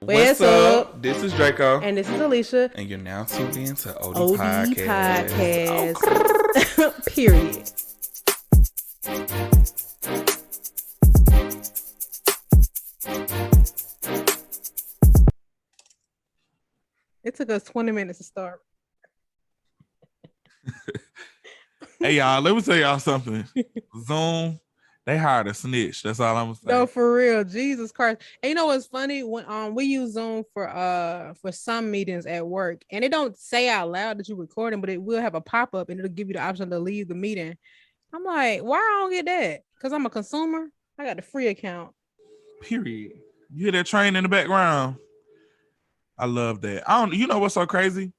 What's up? This is Draco. And this is Alicia. And you're now tuned in to OD Podcast. Oh. Period. It took us 20 minutes to start. Hey, y'all, let me tell y'all something. Zoom, they hired a snitch. That's all I'm saying. No, for real. Jesus Christ. And you know what's funny? When we use Zoom for some meetings at work, and it don't say out loud that you're recording, but it will have a pop-up and it'll give you the option to leave the meeting. I'm like, why I don't get that? Because I'm a consumer. I got the free account. Period. You hear that train in the background? I love that. You know what's so crazy?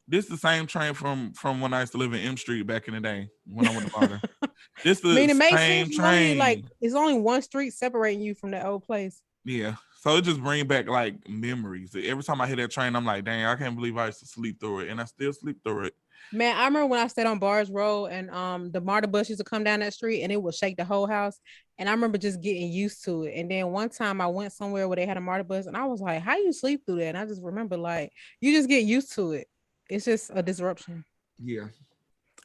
This is the same train from when I used to live in M Street back in the day when I went to Barter. This is the same train. Like it's only one street separating you from that old place. Yeah. So it just brings back like memories. Every time I hear that train, I'm like, dang, I can't believe I used to sleep through it. And I still sleep through it. Man, I remember when I stayed on Bars Road and the MARTA bus used to come down that street and it would shake the whole house. And I remember just getting used to it. And then one time I went somewhere where they had a MARTA bus and I was like, how you sleep through that? And I just remember like, you just get used to it. It's just a disruption. Yeah.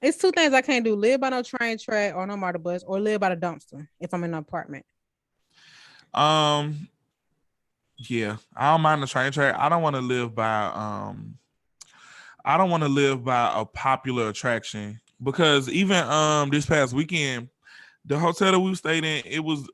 It's two things I can't do. Live by no train track or no MARTA bus, or live by the dumpster if I'm in an apartment. Yeah. I don't mind the train track. I don't want to live by a popular attraction because even this past weekend, the hotel that we stayed in, it was,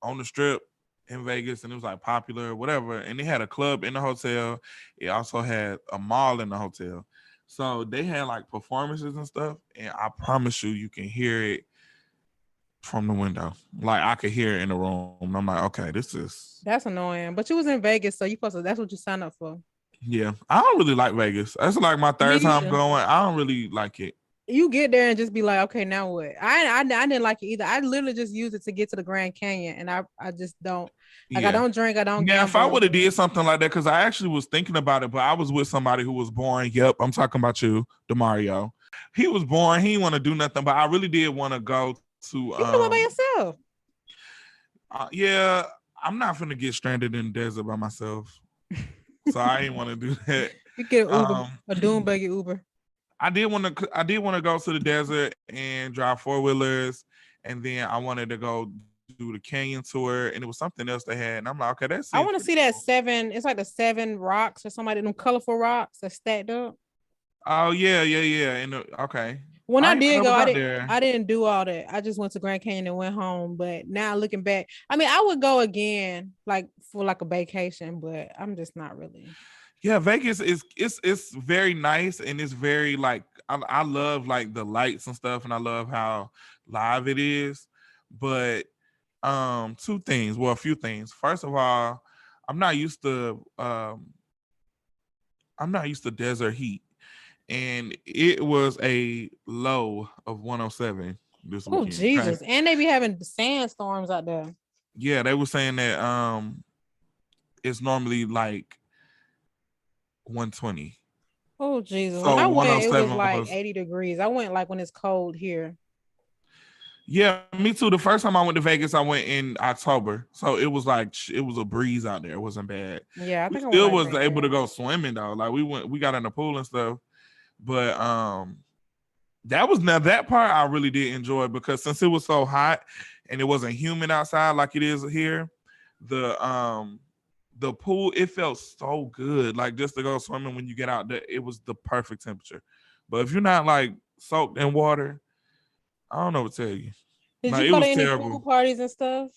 on the strip in Vegas, and it was like popular, whatever. And they had a club in the hotel. It also had a mall in the hotel. So they had like performances and stuff. And I promise you can hear it from the window. Like I could hear it in the room. And I'm like, okay, that's annoying. But you was in Vegas, so that's what you signed up for. Yeah. I don't really like Vegas. That's like my third time going. I don't really like it. You get there and just be like, okay, now what? I didn't like it either. I literally just used it to get to the Grand Canyon, and I just don't like. Yeah. I don't drink. I don't. Yeah, if I would have did something like that, because I actually was thinking about it, but I was with somebody who was boring. Yep, I'm talking about you, DeMario. He was boring. He didn't want to do nothing, but I really did want to go to. You come by yourself. Yeah, I'm not gonna get stranded in the desert by myself, so I didn't want to do that. You get an Uber, a dune buggy Uber. I did want to go to the desert and drive 4-wheelers, and then I wanted to go do the canyon tour, and it was something else they had, and I'm like, okay, that's it. I want to see that 7. It's like the 7 rocks or somebody, them colorful rocks that stacked up. Oh yeah. And okay. When I did go, I didn't do all that. I just went to Grand Canyon and went home. But now looking back, I mean, I would go again, like for like a vacation, but I'm just not really. Yeah, Vegas it's very nice, and it's very like I love like the lights and stuff, and I love how live it is. But a few things. First of all, I'm not used to desert heat, and it was a low of 107 this weekend. Oh Jesus! Okay? And they be having sandstorms out there. Yeah, they were saying that it's normally like 120. Oh Jesus! So when I went, it was like 80 degrees. I went like when it's cold here. Yeah, me too. The first time I went to Vegas, I went in October, so it was a breeze out there. It wasn't bad. Yeah, I think we still was able to go swimming though. Like we got in the pool and stuff, but that part I really did enjoy because since it was so hot and it wasn't humid outside like it is here, the pool, it felt so good. Like just to go swimming when you get out there, it was the perfect temperature. But if you're not like soaked in water, I don't know what to tell you. Did you go to any pool parties and stuff?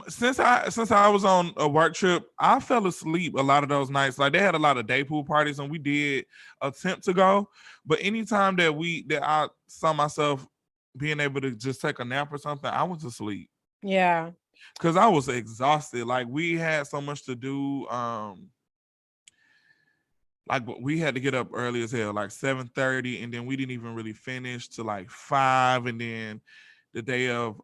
Since I was on a work trip, I fell asleep a lot of those nights. Like they had a lot of day pool parties, and we did attempt to go. But anytime that I saw myself being able to just take a nap or something, I was asleep. Yeah. Because I was exhausted. Like we had so much to do. Like we had to get up early as hell, like 7:30, and then we didn't even really finish till like 5. And then the day of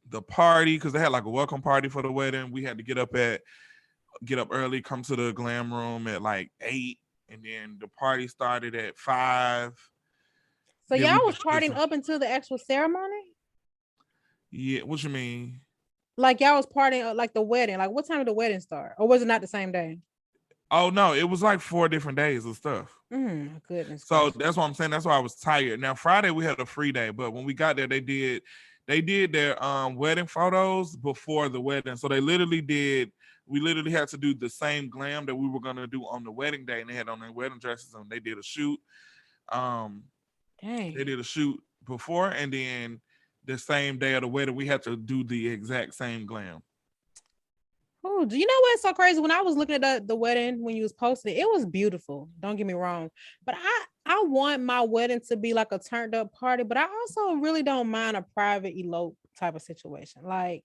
the party, because they had like a welcome party for the wedding, we had to get up early, come to the glam room at like 8, and then the party started at 5. So y'all was partying up until the actual ceremony? Yeah, what you mean? Like y'all was partying like the wedding. Like what time did the wedding start? Or was it not the same day? Oh no, it was like 4 different days of stuff. My goodness So gracious. that's what I'm saying. That's why I was tired. Now Friday we had a free day, but when we got there, they did their wedding photos before the wedding. So we literally had to do the same glam that we were gonna do on the wedding day, and they had on their wedding dresses and they did a shoot. Um Dang. they did a shoot before, and then the same day of the wedding, we had to do the exact same glam. Oh, do you know what's so crazy? When I was looking at the wedding when you was posting it was beautiful. Don't get me wrong. But I want my wedding to be like a turned up party, but I also really don't mind a private elope type of situation. Like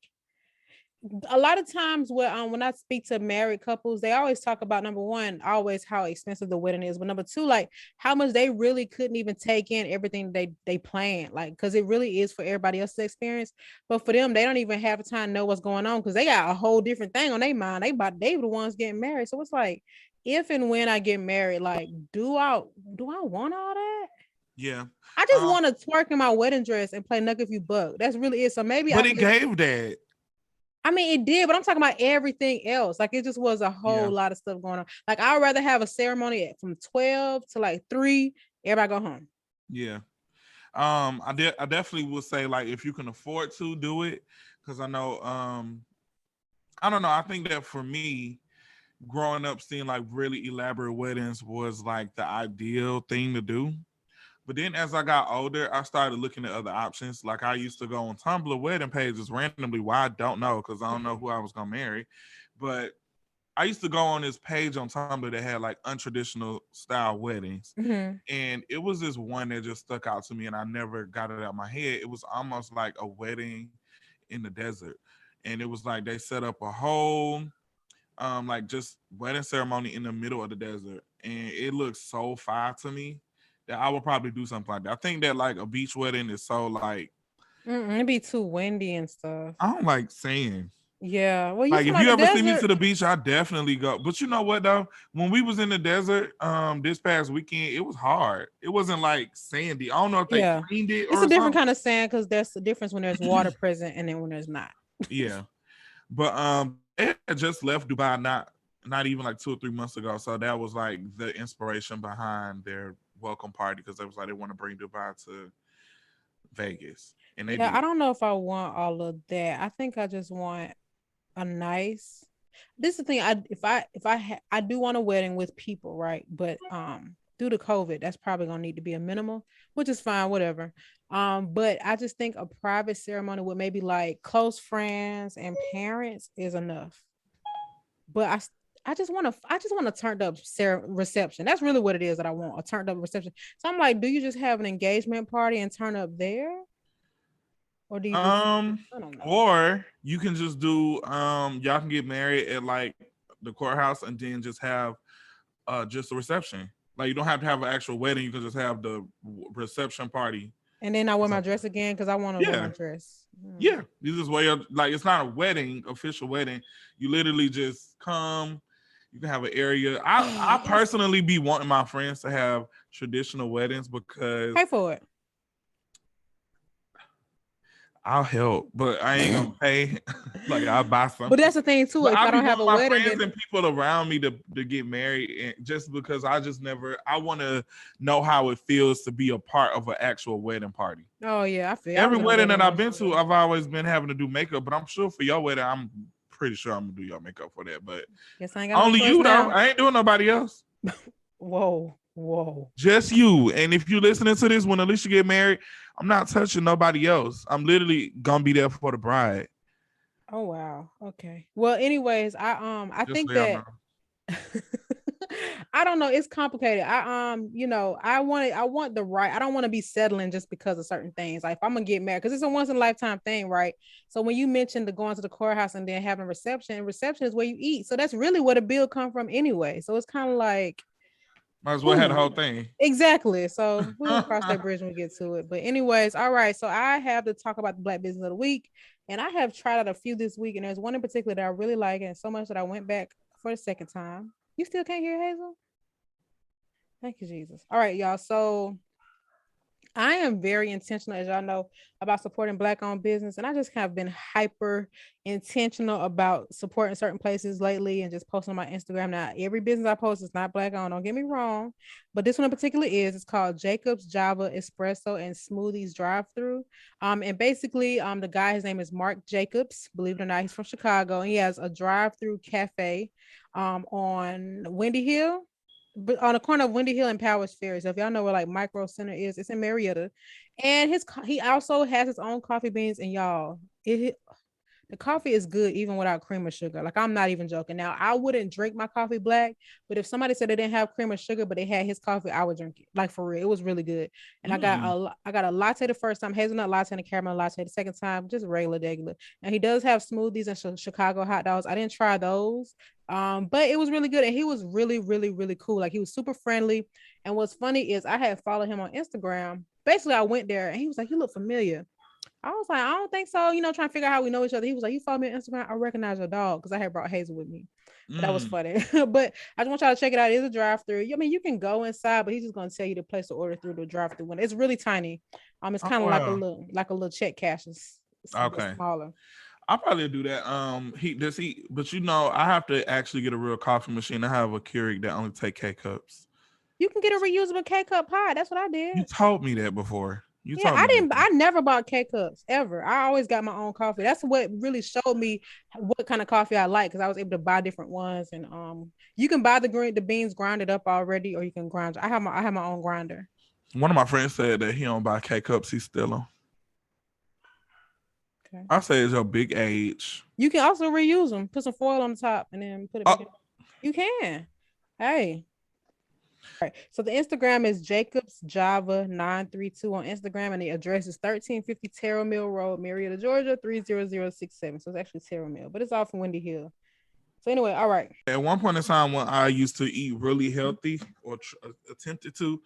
a lot of times when I speak to married couples, they always talk about number one, always how expensive the wedding is, but number two, like how much they really couldn't even take in everything they planned, like because it really is for everybody else's experience, but for them, they don't even have the time to know what's going on because they got a whole different thing on their mind. They were the ones getting married, so it's like if and when I get married, like do I want all that? Yeah. I just want to twerk in my wedding dress and play Nuck If You Buck. That's really it. So maybe But it gave that. I mean, it did, but I'm talking about everything else. Like it just was a whole lot of stuff going on. Like I'd rather have a ceremony from 12 to like 3. Everybody go home. Yeah. I definitely would say like if you can afford to do it, because I know I don't know. I think that for me, growing up seeing like really elaborate weddings was like the ideal thing to do. But then as I got older, I started looking at other options. Like I used to go on Tumblr wedding pages randomly. Why I don't know, because I don't know who I was gonna marry. But I used to go on this page on Tumblr that had like untraditional style weddings. Mm-hmm. And it was this one that just stuck out to me and I never got it out of my head. It was almost like a wedding in the desert. And it was like they set up a whole like just wedding ceremony in the middle of the desert. And it looked so fire to me that I would probably do something like that. I think that like a beach wedding is so like It'd be too windy and stuff. I don't like saying. Yeah. Well, you Like talking if about you the ever see me desert? to the beach, I definitely go. But you know what though? When we was in the desert, this past weekend, it was hard. It wasn't like sandy. I don't know if they Yeah. cleaned it It's a or different something. kind of sand because there's a difference when there's water present and then when there's not. Yeah. But they had just left Dubai not even like 2 or 3 months ago. So that was like the inspiration behind their welcome party because they was like they want to bring Dubai to Vegas. And they Yeah, did. I don't know if I want all of that. I think I just want a nice. This is the thing. I do want a wedding with people, right? But due to COVID, that's probably gonna need to be a minimal, which is fine, whatever. But I just think a private ceremony with maybe like close friends and parents is enough. But I just want to turned up reception. That's really what it is that I want, a turned up reception. So I'm like, do you just have an engagement party and turn up there? Or do you just I don't know. Or you can just do y'all can get married at like the courthouse and then just have just a reception. Like you don't have to have an actual wedding. You can just have the reception party. And then I wear my dress again because I want to wear my Yeah, dress. yeah. You just wear like it's not a wedding, official wedding. You literally just come. You can have an area. I personally be wanting my friends to have traditional weddings because Pay for it. I'll help, but I ain't gonna pay. Like I'll buy something. But that's the thing too. But If I I be don't have wanting a my wedding, friends then and people around me to get married, and just because I just never, I want to know how it feels to be a part of an actual wedding party. oh yeah, I feel I Every was in a wedding wedding that I've once. been to, I've always been having to do makeup, but I'm sure for your wedding, I'm pretty sure I'm gonna do your makeup for that. But Guess I ain't got no only choice you though. now. I ain't doing nobody else. Whoa. Just you. And if you're listening to this when Alicia get married, I'm not touching nobody else. I'm literally gonna be there for the bride. Oh wow. Okay. Well, anyways, I Just think so y'all that know. I don't know. It's complicated. I want the right. I don't want to be settling just because of certain things. Like if I'm gonna get married, because it's a once in a lifetime thing, right? So when you mentioned the going to the courthouse and then having reception is where you eat. So that's really where the bill come from anyway. So it's kind of like Might as well have the whole thing. exactly. So we'll cross that bridge when we get to it. But anyways, all right. So I have to talk about the Black Business of the Week, and I have tried out a few this week, and there's one in particular that I really like, and so much that I went back for the second time. You still can't hear Hazel? Thank you, Jesus. All right, y'all. So I am very intentional, as y'all know, about supporting Black-owned business, and I just have been hyper intentional about supporting certain places lately, and just posting on my Instagram. Now, every business I post is not Black-owned. Don't get me wrong, but this one in particular is. It's called Jacob's Java Espresso and Smoothies Drive-Through. And basically, the guy, his name is Mark Jacobs. Believe it or not, he's from Chicago, and he has a drive-through cafe, on Windy Hill, but on the corner of Windy Hill and Powers Ferry. So if y'all know where like Micro Center is, it's in Marietta. And he also has his own coffee beans. And y'all, the coffee is good even without cream or sugar. Like, I'm not even joking. Now, I wouldn't drink my coffee black, but if somebody said they didn't have cream or sugar, but they had his coffee, I would drink it. Like, for real, it was really good. And I got a latte the first time, hazelnut latte and a caramel latte. The second time, just regular. And he does have smoothies and Chicago hot dogs. I didn't try those, but it was really good. And he was really, really, really cool. Like, he was super friendly. And what's funny is I had followed him on Instagram. Basically, I went there and he was like, "You look familiar." I was like, "I don't think so." Trying to figure out how we know each other. He was like, "You follow me on Instagram? I recognize your dog," because I had brought Hazel with me. But that was funny. But I just want y'all to check it out. It is a drive-through. I mean, you can go inside, but he's just gonna tell you the place to order through the drive-through window. It's really tiny. It's kind of like a little check cash. It's Okay. smaller. I'll probably do that. But I have to actually get a real coffee machine. I have a Keurig that only take K cups. You can get a reusable K cup pot. That's what I did. You told me that before. I never bought K cups ever. I always got my own coffee. That's what really showed me what kind of coffee I like, because I was able to buy different ones. And you can buy the beans grinded up already, or you can grind. I have my own grinder. One of my friends said that he don't buy K cups. He still them. Okay. I say it's your big age. You can also reuse them. Put some foil on the top and then put it back in. You can. Hey. All right. So the Instagram is Jacobs Java 932 on Instagram, and the address is 1350 Terrell Mill Road, Marietta, Georgia 30067. So it's actually Terrell Mill, but it's off from Windy Hill. So anyway, all right. At one point in time when I used to eat really healthy, or attempted to,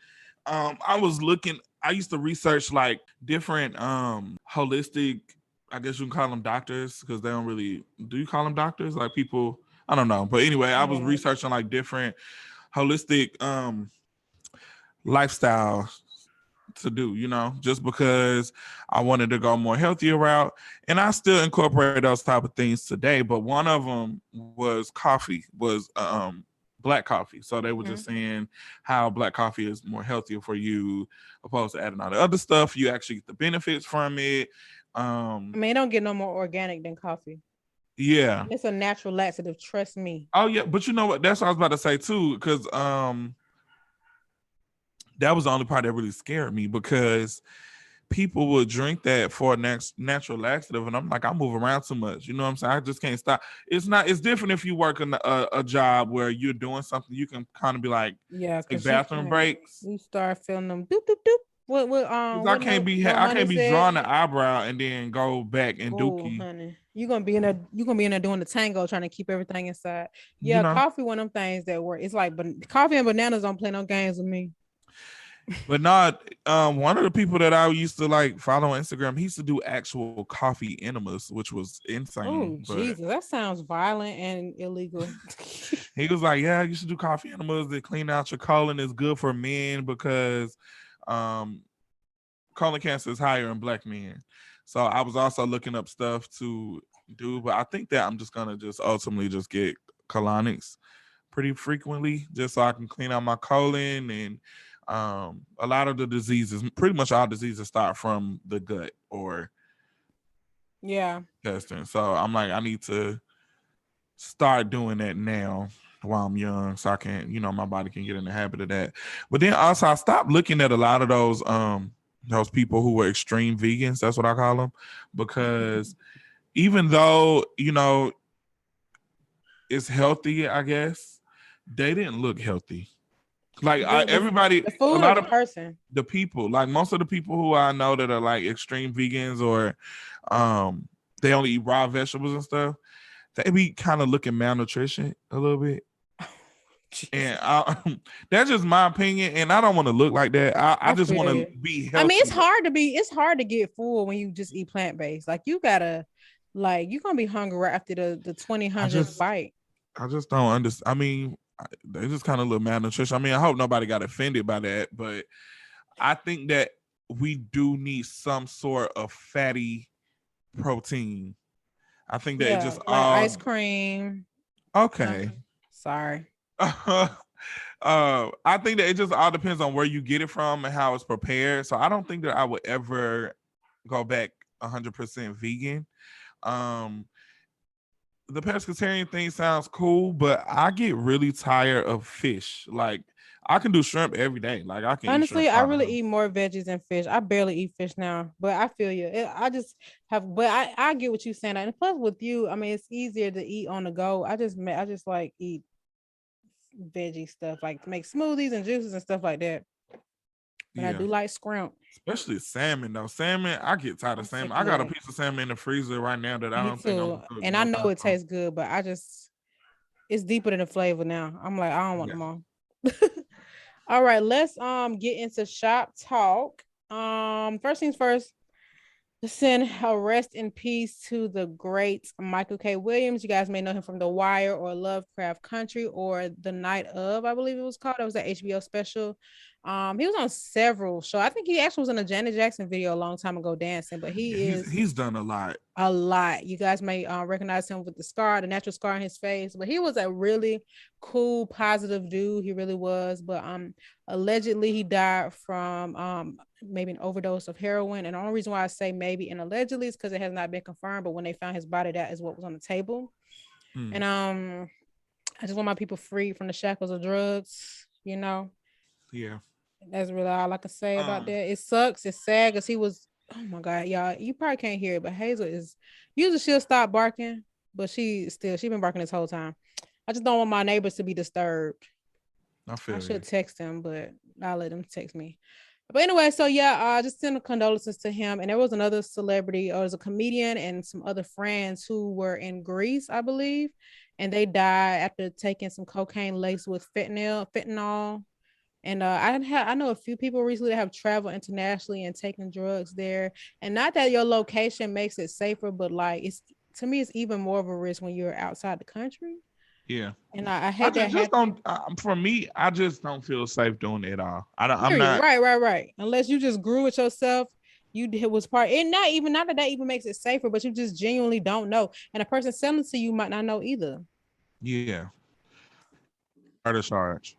I used to research like different holistic, I guess you can call them doctors, because they don't really, do you call them doctors? Like people, I don't know. But anyway, I was researching like different holistic lifestyle to do, just because I wanted to go more healthier route. And I still incorporate those type of things today. But one of them was black coffee. So they were just saying how black coffee is more healthier for you, opposed to adding all the other stuff. You actually get the benefits from it. It don't get no more organic than coffee. Yeah, it's a natural laxative, trust me. Oh yeah, but you know what, that's what I was about to say too, because that was the only part that really scared me, because people would drink that for a natural laxative, and I'm like, I move around too much, you know what I'm saying? I just can't stop. It's different if you work in a job where you're doing something, you can kind of be like, take bathroom breaks. You start feeling them doop doop doop. I can't be drawing the eyebrow and then go back and dookie. Honey. You're gonna be in there doing the tango, trying to keep everything inside. Yeah, coffee, one of them things that work. It's like, but coffee and bananas don't play no games with me. But not one of the people that I used to like follow on Instagram, he used to do actual coffee enemas, which was insane. Oh Jesus, that sounds violent and illegal. He was like, yeah, you should do coffee enemas that clean out your colon. It's good for men because colon cancer is higher in black men. So I was also looking up stuff to do, but I think that I'm just gonna ultimately get colonics pretty frequently, just so I can clean out my colon. And a lot of the diseases, pretty much all diseases, start from the gut or intestine. So I'm like, I need to start doing that now while I'm young, so I can, my body can get in the habit of that. But then also I stopped looking at a lot of those people who were extreme vegans, that's what I call them, because even though, it's healthy, I guess, they didn't look healthy. Like everybody, the food, a lot of person, the people, like most of the people who I know that are like extreme vegans, or they only eat raw vegetables and stuff, they be kind of looking malnutrition a little bit. And that's just my opinion, and I don't want to look like that. I just want to be healthy. I mean, it's hard to get full when you just eat plant-based. Like, you gotta, like, you're gonna be hungry right after the 2000th bite. I just don't understand. I mean, they just kind of look malnutrition. I mean, I hope nobody got offended by that, but I think that we do need some sort of fatty protein. I think that it Yeah, just like all ice cream. okay. Sorry. I think that it just all depends on where you get it from and how it's prepared. So I don't think that I would ever go back 100% vegan. Um, the pescatarian thing sounds cool, but I get really tired of fish. Like I can do shrimp every day. Like I can eat shrimp Honestly, I all the really time. eat more veggies than fish. I barely eat fish now, but I feel you. I just have, but I get what you're saying. And plus, with you, I mean, it's easier to eat on the go. I just like eat veggie stuff, like make smoothies and juices and stuff like that. But I Yeah. do like scrimp. Especially salmon though. Salmon, I get tired I'm of salmon. sick I of got a that. piece of salmon in the freezer right now that I Me don't think I'm too. gonna cook And I no know more. it tastes good, but it's deeper than the flavor now. I'm like, I don't want Yeah. them all. All right, let's get into shop talk. First things first, send a rest in peace to the great Michael K. Williams. You guys may know him from The Wire or Lovecraft Country or The Night of, I believe it was called. It was an HBO special. He was on several shows. I think he actually was in a Janet Jackson video a long time ago dancing, but Yeah, he is he's done a lot. a lot. You guys may recognize him with the natural scar on his face, but he was a really cool, positive dude. He really was. But allegedly he died from maybe an overdose of heroin. And the only reason why I say maybe and allegedly is because it has not been confirmed. But when they found his body, that is what was on the table. And I just want my people free from the shackles of drugs. Yeah. That's really all I can say about Um, that. It sucks. It's sad because he was. Oh my god, y'all! You probably can't hear it, but Hazel is. Usually she'll stop barking, but she been barking this whole time. I just don't want my neighbors to be disturbed. I I feel you. should text them, but I'll let them text me. But anyway, so yeah, just send condolences to him. And there was another celebrity, or was a comedian, and some other friends who were in Greece, I believe, and they died after taking some cocaine laced with fentanyl. And I know a few people recently that have traveled internationally and taken drugs there. And not that your location makes it safer, but like it's to me, it's even more of a risk when you're outside the country. Yeah. And I I hate that just happen. don't. For me, I just don't feel safe doing it at all. I don't. I'm Period. not. Right. Unless you just grew it yourself, you did was part. And not that even makes it safer, but you just genuinely don't know. And a person selling to you might not know either. Yeah. Murder charge.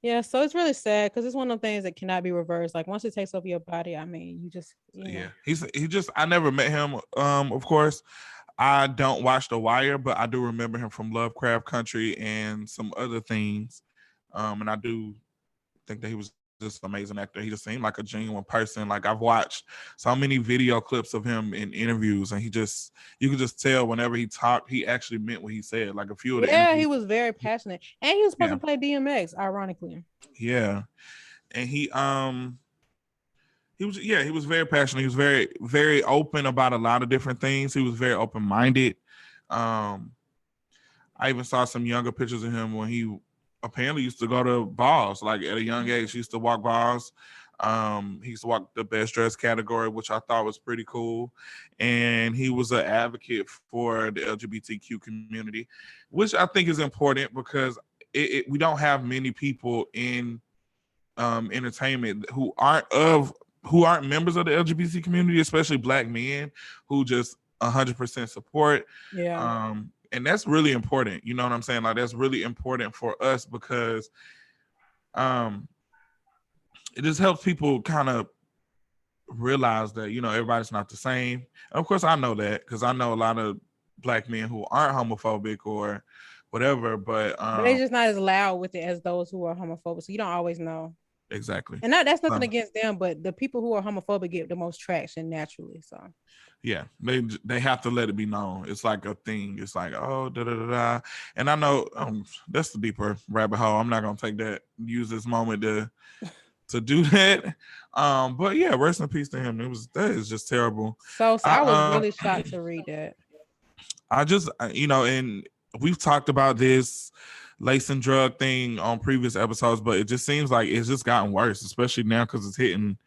Yeah, so it's really sad because it's one of the things that cannot be reversed. Like once it takes over your body, I mean, you just Yeah. He just. I never met him. Of course, I don't watch The Wire, but I do remember him from Lovecraft Country and some other things. And I do think that he was just an amazing actor. He just seemed like a genuine person. Like I've watched so many video clips of him in interviews, and you could just tell whenever he talked, he actually meant what he said. Like a few of the Yeah, he interviews. was very passionate, and he was supposed Yeah. to play DMX. Ironically, Yeah. And he was very passionate. He was very, very open about a lot of different things. He was very open-minded. Um, I even saw some younger pictures of him when he apparently used to go to balls, like at a young age. He used to walk balls. He used to walk the best dress category, which I thought was pretty cool. And he was an advocate for the LGBTQ community, which I think is important because we don't have many people in entertainment who aren't members of the LGBT community, especially Black men who just 100% support. yeah, And that's really important. You know what I'm saying? Like that's really important for us because um, it just helps people kind of realize that everybody's not the same. And of course, I know that because I know a lot of Black men who aren't homophobic or whatever. But but they're just not as loud with it as those who are homophobic. So you don't always know. exactly. And that's nothing against them, but the people who are homophobic get the most traction naturally. So yeah, they have to let it be known. It's like a thing. It's like, oh, da da da da. And I know that's the deeper rabbit hole. I'm not gonna use this moment to do that. But yeah, rest in peace to him. That is just terrible. So I was really shocked to read that. I just and we've talked about this lace and drug thing on previous episodes, but it just seems like it's just gotten worse, especially now because it's hitting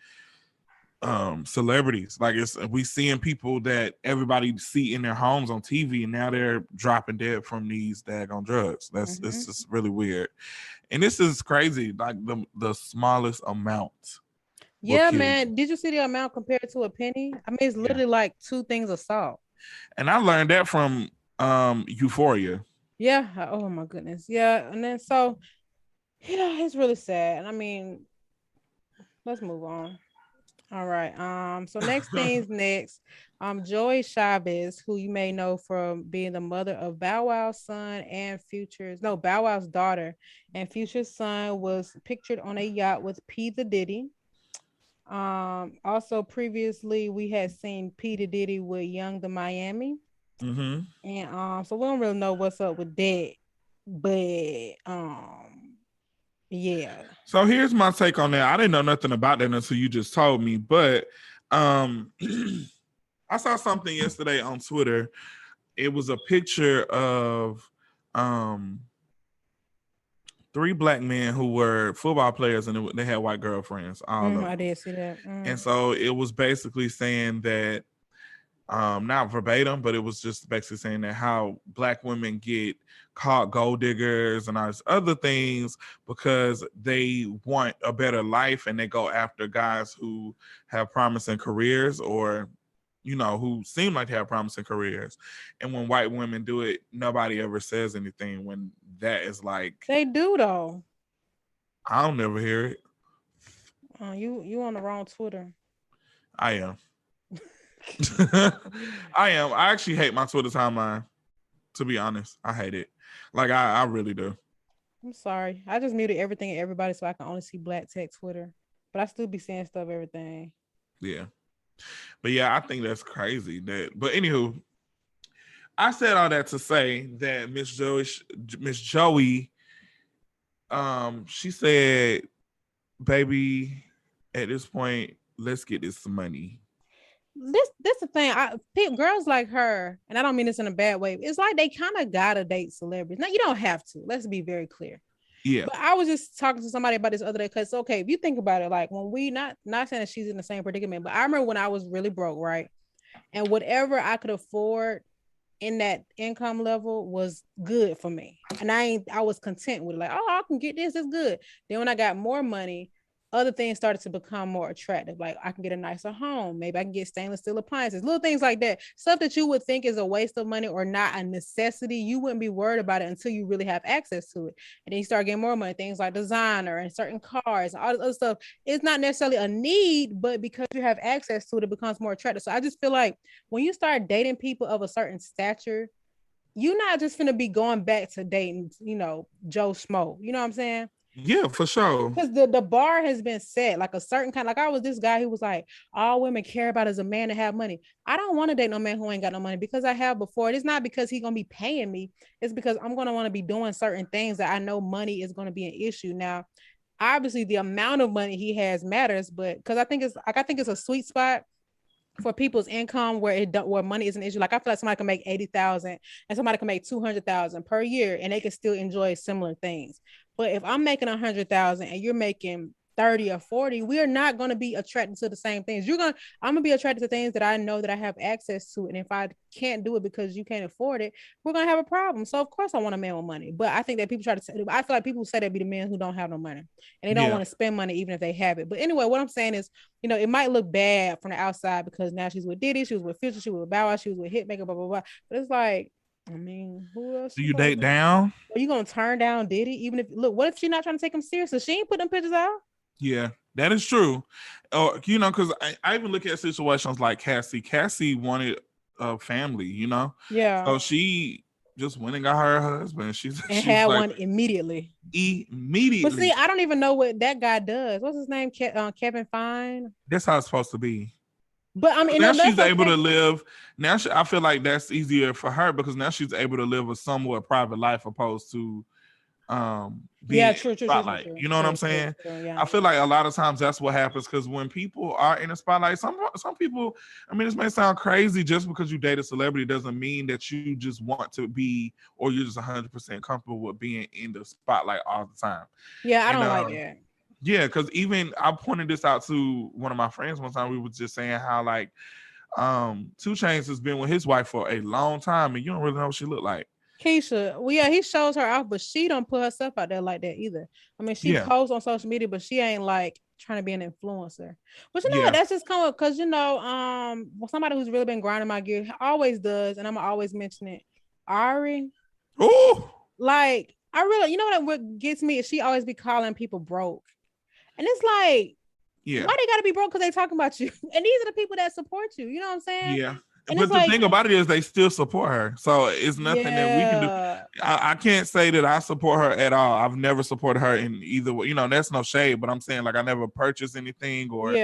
celebrities. Like we seeing people that everybody see in their homes on TV, and now they're dropping dead from these daggone drugs. It's just really weird. And this is crazy, like the smallest amount. Yeah, man. Did you see the amount compared to a penny? I mean, it's literally like 2 things of salt. And I learned that from Euphoria. Yeah. Oh my goodness. Yeah. And then so yeah, it's really sad. And I mean, let's move on. All right. So next things next. Joie Chavis, who you may know from being the mother of Bow Wow's son and Bow Wow's daughter, and Future's son, was pictured on a yacht with P the Diddy. Also previously we had seen P the Diddy with Young the Miami. Mm-hmm. And so we don't really know what's up with that. But yeah. So here's my take on that. I didn't know nothing about that until you just told me, but I saw something yesterday on Twitter. It was a picture of 3 black men who were football players, and they had white girlfriends. I did see that. And so it was basically saying that, not verbatim, but it was just basically saying that how black women get caught gold diggers and all these other things because they want a better life and they go after guys who have promising careers, or who seem like they have promising careers. And when white women do it, nobody ever says anything, when that is like, they do though. I don't never hear it. You on the wrong Twitter. I am. I am. I actually hate my Twitter timeline. To be honest, I hate it. Like I really do. I'm sorry. I just muted everything and everybody so I can only see black tech Twitter. But I still be seeing stuff, everything. Yeah. But yeah, I think that's crazy. But anywho, I said all that to say that Miss Joie, she said, baby, at this point, let's get this money. This the thing. Girls like her, and I don't mean this in a bad way. It's like they kind of gotta date celebrities. Now you don't have to. Let's be very clear. Yeah. But I was just talking to somebody about this other day, because okay, if you think about it, like when we not saying that she's in the same predicament, but I remember when I was really broke, right? And whatever I could afford in that income level was good for me. And I was content with it. Like, oh, I can get this, it's good. Then when I got more money, other things started to become more attractive. Like I can get a nicer home. Maybe I can get stainless steel appliances, little things like that. Stuff that you would think is a waste of money or not a necessity. You wouldn't be worried about it until you really have access to it. And then you start getting more money, things like designer and certain cars and all this other stuff. It's not necessarily a need, but because you have access to it, it becomes more attractive. So I just feel like when you start dating people of a certain stature, you're not just going to be going back to dating, Joe Schmo. You know what I'm saying? Yeah, for sure. Because the bar has been set, like a certain kind. Like I was this guy who was like, all women care about is a man to have money. I don't want to date no man who ain't got no money, because I have before. It's not because he's gonna be paying me. It's because I'm gonna want to be doing certain things that I know money is gonna be an issue. Now, obviously, the amount of money he has matters, but because I think it's a sweet spot for people's income where money is an issue. Like I feel like somebody can make 80,000 and somebody can make 200,000 per year, and they can still enjoy similar things. But if I'm making 100,000 and you're making 30 or 40, we are not going to be attracted to the same things. I'm going to be attracted to things that I know that I have access to. And if I can't do it because you can't afford it, we're going to have a problem. So of course I want a man with money, but I think that people I feel like people say that be the men who don't have no money and they don't want to spend money even if they have it. But anyway, what I'm saying is, it might look bad from the outside because now she's with Diddy, she was with Future, she was with Bow Wow, she was with Hitmaker, blah, blah, blah. But it's like, I mean, who else? Do you date down? Are you gonna turn down Diddy? Even if what if she's not trying to take him seriously? She ain't put them pictures out. Yeah, that is true. Or because I even look at situations like Cassie. Cassie wanted a family, Yeah. So she just went and got her husband. She's had like, one immediately. Immediately. But see, I don't even know what that guy does. What's his name? Kevin Fine. That's how it's supposed to be. But I mean, now she's able to live. Now I feel like that's easier for her because now she's able to live a somewhat private life opposed to being true. You know what I'm saying? True, I feel like a lot of times that's what happens because when people are in a spotlight, some people, I mean, this may sound crazy, just because you date a celebrity doesn't mean that you just want to be or you're just 100% comfortable with being in the spotlight all the time. Yeah, I don't like that. Yeah, because even I pointed this out to one of my friends one time. We were just saying how like 2 Chainz has been with his wife for a long time, and you don't really know what she looked like. Keisha, well, yeah, he shows her off, but she don't put herself out there like that either. I mean, she posts on social media, but she ain't like trying to be an influencer. But you know what? Yeah. That's just kind of because somebody who's really been grinding my gear always does, and I'm always mention it. Ari, Ooh. like I really, you know what gets me is she always be calling people broke, and it's like, Yeah. why they gotta be broke because they talking about you? And these are the people that support you. You know what I'm saying? Yeah. And But it's the like, thing about it is they still support her. So it's nothing that we can do. I can't say that I support her at all. I've never supported her in either way. You know, that's no shade, but I'm saying like I never purchased anything or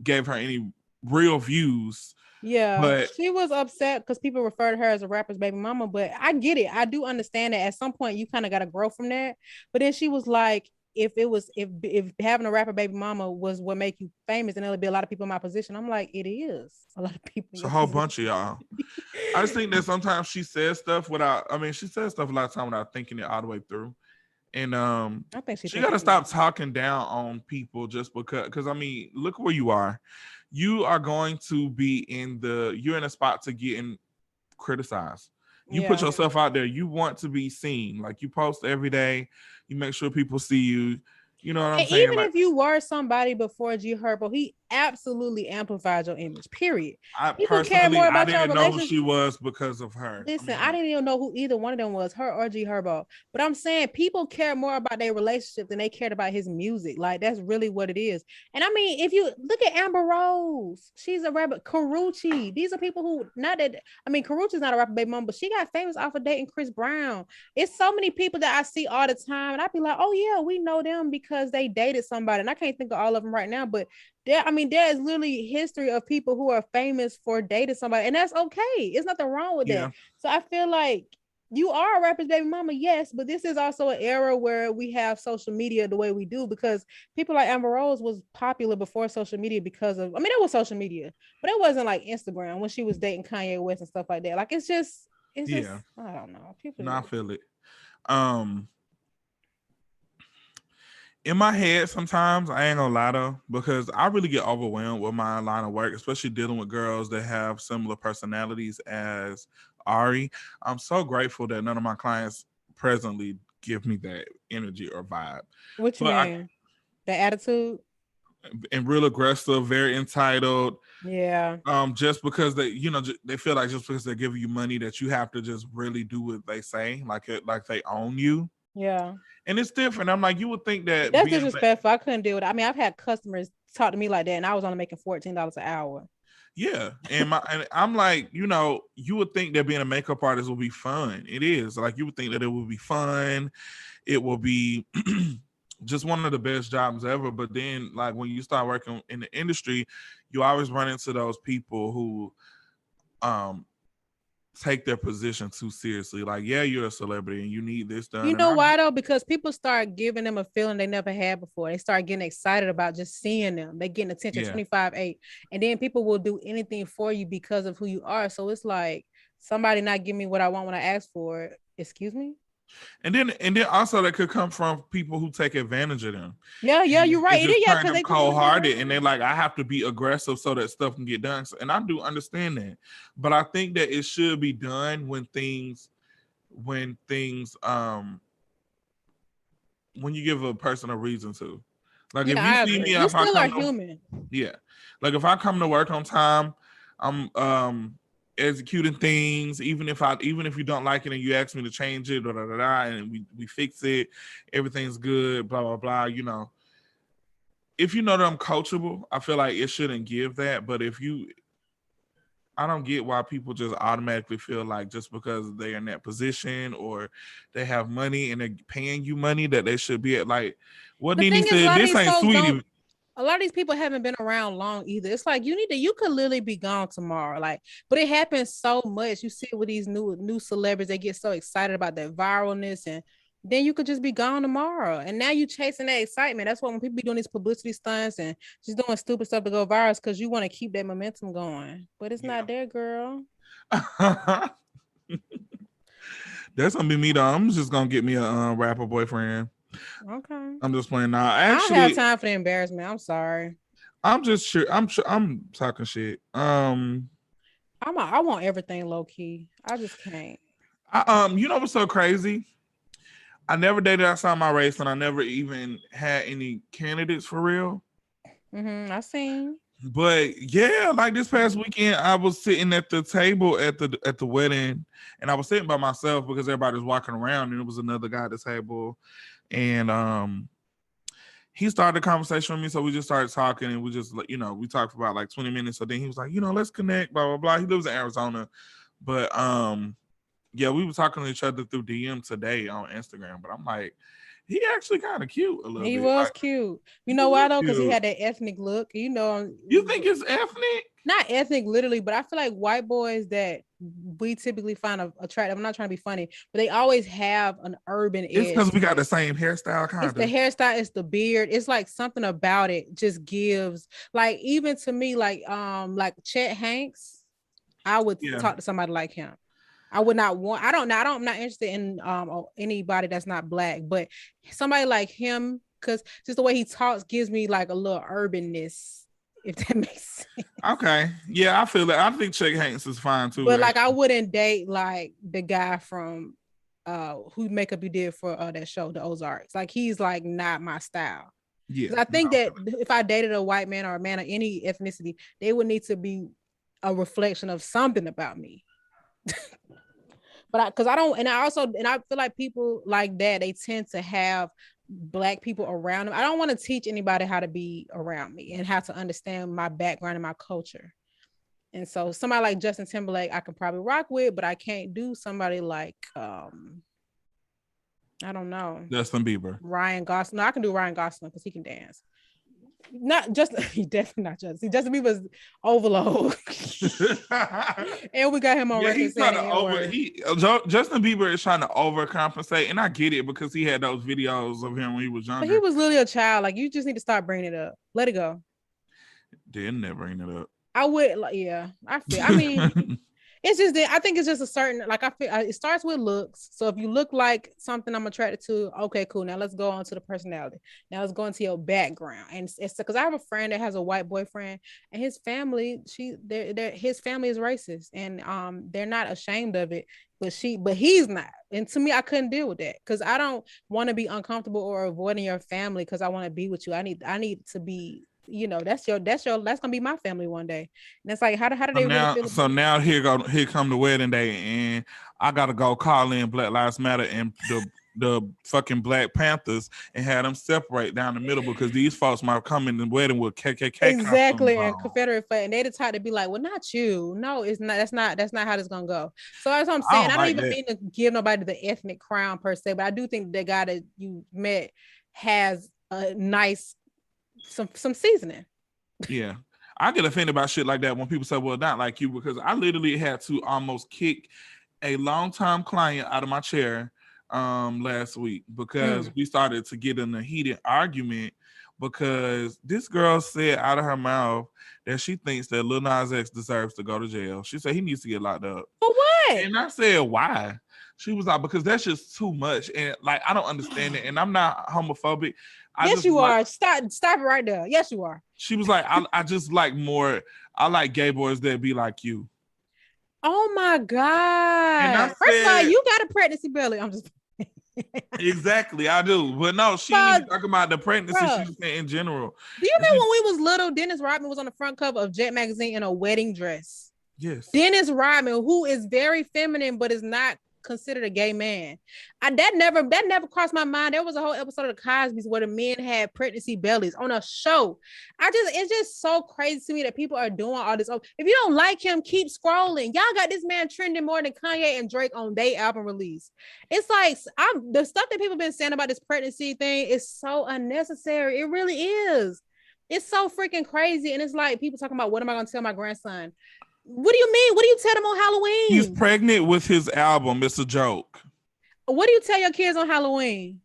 gave her any real views. Yeah, but she was upset because people refer to her as a rapper's baby mama, but I get it. I do understand that at some point you kind of got to grow from that. But then she was like, if having a rapper baby mama was what make you famous, and there'll be a lot of people in my position. I'm like, it is a lot of people. It's a whole bunch of y'all. I just think that sometimes she says stuff without. I mean, she says stuff a lot of time without thinking it all the way through. And I think she got to stop talking down on people just because I mean, look where you are. You are going to be you're in a spot to getting criticized. You put yourself out there. You want to be seen. Like you post every day. You make sure people see you. You know what I'm saying? Even like, if you were somebody before G Herbo, he absolutely amplified your image. Period. People care more about I didn't know who she was because of her. Listen, I didn't even know who either one of them was, her or G Herbo. But I'm saying people care more about their relationship than they cared about his music. Like that's really what it is. And I mean, if you look at Amber Rose, she's a rapper. Karrueche, these are people who Karrueche's not a rapper baby mom, but she got famous off of dating Chris Brown. It's so many people that I see all the time, and I'd be like, oh yeah, we know them because they dated somebody, and I can't think of all of them right now, but there is literally history of people who are famous for dating somebody, and that's okay. It's nothing wrong with that. So I feel like you are a rapper's baby mama, yes, but this is also an era where we have social media the way we do, because people like Amber Rose was popular before social media because of, it was social media, but it wasn't like Instagram when she was dating Kanye West and stuff like that. Like it's just I don't know. I feel it. In my head, sometimes I ain't gonna lie though, because I really get overwhelmed with my line of work, especially dealing with girls that have similar personalities as Ari. I'm so grateful that none of my clients presently give me that energy or vibe. What you mean? The attitude? And real aggressive, very entitled. Yeah. Just because they feel like just because they're giving you money that you have to just really do what they say, like they own you. Yeah. And it's different. I'm like, you would think that that's disrespectful. I couldn't deal with it. I mean, I've had customers talk to me like that, and I was only making $14 an hour. Yeah, and I'm like, you would think that being a makeup artist will be fun. It is. Like you would think that it would be fun. It will be just one of the best jobs ever. But then, like when you start working in the industry, you always run into those people who take their position too seriously. Like, yeah, you're a celebrity and you need this done. You know why though? Because people start giving them a feeling they never had before. They start getting excited about just seeing them. They getting attention 25/8. And then people will do anything for you because of who you are. So it's like somebody not give me what I want when I ask for it. Excuse me? And then also that could come from people who take advantage of them. Yeah, you're right. It is because they cold-hearted and they're like, I have to be aggressive so that stuff can get done. And I do understand that, but I think that it should be done when you give a person a reason to. Like if you see me, if I come human. Like if I come to work on time, I'm executing things, even if you don't like it and you ask me to change it, and we fix it, everything's good, blah blah blah. If you know that I'm coachable, I feel like it shouldn't give that. But I don't get why people just automatically feel like just because they're in that position or they have money and they're paying you money that they should be at. Like what Nene said, this ain't Sweetie. A lot of these people haven't been around long either. It's like you could literally be gone tomorrow. Like, but it happens so much. You see it with these new celebrities, they get so excited about that viralness, and then you could just be gone tomorrow. And now you chasing that excitement. That's why when people be doing these publicity stunts and just doing stupid stuff to go viral, because you want to keep that momentum going. But it's not there, girl. That's gonna be me though. I'm just gonna get me a rapper boyfriend. Okay. I'm just playing now. Actually, I don't have time for the embarrassment. I'm sorry. I'm just sure. I'm talking shit. I want everything low key. I just can't. You know what's so crazy? I never dated outside my race, and I never even had any candidates for real. I seen. But yeah, like this past weekend, I was sitting at the table at the wedding, and I was sitting by myself because everybody was walking around, and it was another guy at the table, and he started a conversation with me, so we just started talking, and we just we talked for about like 20 minutes. So then he was like, let's connect, blah blah blah. He lives in Arizona, but yeah, we were talking to each other through DM today on Instagram. But I'm like, he actually kind of cute a little bit. He was cute. You know why though? Because he had that ethnic look. You think it's ethnic? Not ethnic, literally, but I feel like white boys that we typically find attractive. I'm not trying to be funny, but they always have an urban edge. It's because we got the same hairstyle, kind of. It's the hairstyle, it's the beard. It's like something about it just gives, like, even to me, like Chet Hanks, I would talk to somebody like him. I would not want, I'm not interested in anybody that's not black, but somebody like him, because just the way he talks gives me like a little urbanness, if that makes sense. Okay. Yeah, I feel that. I think Chet Hanks is fine too. But like, I wouldn't date like the guy from who makeup you did for that show, The Ozarks. Like, he's like not my style. Yeah. I think that if I dated a white man or a man of any ethnicity, they would need to be a reflection of something about me. But I feel like people like that, they tend to have black people around them. I don't want to teach anybody how to be around me and how to understand my background and my culture. And so somebody like Justin Timberlake, I can probably rock with, but I can't do somebody like I don't know, Justin Bieber, Ryan Gosling. No, I can do Ryan Gosling because he can dance. Not just he definitely not Justin. See, Justin Bieber's overload, and we got him on record. He's trying to Justin Bieber is trying to overcompensate, and I get it because he had those videos of him when he was younger. But he was literally a child. Like, you just need to stop bringing it up. Let it go. Didn't never bring it up. I would, like, yeah. I mean, it's just that I think it's just a certain, like, I feel it starts with looks. So if you look like something I'm attracted to, okay, cool. Now let's go on to the personality. Now let's go into your background. And it's because I have a friend that has a white boyfriend, and his family, his family is racist, and they're not ashamed of it. But he's not. And to me, I couldn't deal with that because I don't want to be uncomfortable or avoiding your family because I want to be with you. I need to be. That's gonna be my family one day. And it's like, how do they now, really feel? So now here come the wedding day, and I gotta go call in Black Lives Matter and the fucking Black Panthers and have them separate down the middle because these folks might come in the wedding with KKK. Exactly, and Confederate flag, and they the type to be like, well, not you. No, it's not. That's not how this gonna go. So that's what I'm saying. I don't even mean to give nobody the ethnic crown per se, but I do think the guy that you met has a nice some seasoning. Yeah. I get offended about shit like that when people say, well, not like you, because I literally had to almost kick a longtime client out of my chair last week because we started to get in a heated argument because this girl said out of her mouth that she thinks that Lil Nas X deserves to go to jail. She said he needs to get locked up. For what? And I said, why? She was like, because that's just too much. And like, I don't understand it. And I'm not homophobic. Yes, you are. Stop it right there. Yes, you are. She was like, I just like more. I like gay boys that be like you. Oh my God. First of all, you got a pregnancy belly. I'm just exactly, I do. But no, she was talking about the pregnancy she was saying in general. Do you know when we was little, Dennis Rodman was on the front cover of Jet magazine in a wedding dress? Yes. Dennis Rodman, who is very feminine but is not considered a gay man. That never crossed my mind. There was a whole episode of the Cosby's where the men had pregnancy bellies on a show. It's just so crazy to me that people are doing all this. If you don't like him, keep scrolling. Y'all got this man trending more than Kanye and Drake on their album release. It's like the stuff that people been saying about this pregnancy thing is so unnecessary. It really is. It's so freaking crazy. And it's like people talking about, what am I going to tell my grandson? What do you mean? What do you tell them on Halloween? He's pregnant with his album. It's a joke. What do you tell your kids on Halloween?